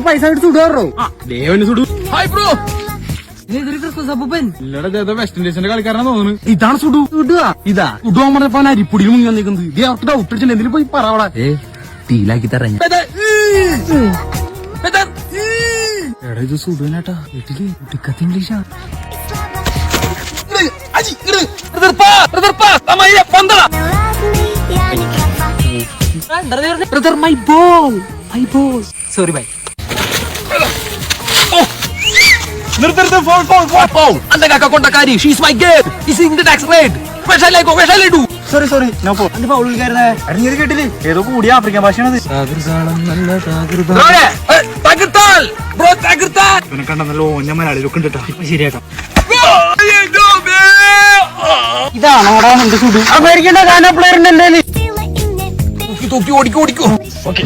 പൈസ എടുത്ത് സുടുവാറോ? ദേവന് സുഡു. Hi bro. വെസ്റ്റ് ഇൻഡീസിന്റെ കളിക്കാരനാ തോന്നുന്നു. ഇതാണ് സുഡു. സുടുവാ ഇതാ സുഡു പറഞ്ഞപ്പോ അരിപ്പൊടിയിൽ മുങ്ങി വന്നിരിക്കുന്നത്. ഇത് അവർക്ക് ഡൗട്ട് അടിച്ചില്ല. എന്തിനും പോയി പറവടാ ടീലാക്കി തരാം. എടാ ഇത് സുഡുവിനാട്ടാ. വീട്ടില് കുട്ടിക്കത്ത് ഇംഗ്ലീഷാ. Brother, my ball. Sorry, bye. Foul. Anda kakak kontak Kari. She's my girl. He's in the tax rate. Where shall I go? Sorry no foul. അന്റെ ഫൗൾ വിളിക്കായിരുന്നേ. അടങ്ങിയത് കേട്ടില്ലേ? ഏതോ കൂടിയ ആഫ്രിക്കൻ ഭാഷയാണത്. ഇവനെ കണ്ട നല്ല ഓഞ്ഞ മലയാളി ലുക്ക് ഉണ്ട് കേട്ടോ. ഇപ്പൊ ശരിയാട്ടോ. ഇതാണോടാ നിന്റെ സുഡു? അമേരിക്കന്റെ ഗാന പ്ലെയർ ഉണ്ടല്ലേ? തൂക്കി ഓടിക്കോ. ഓക്കെ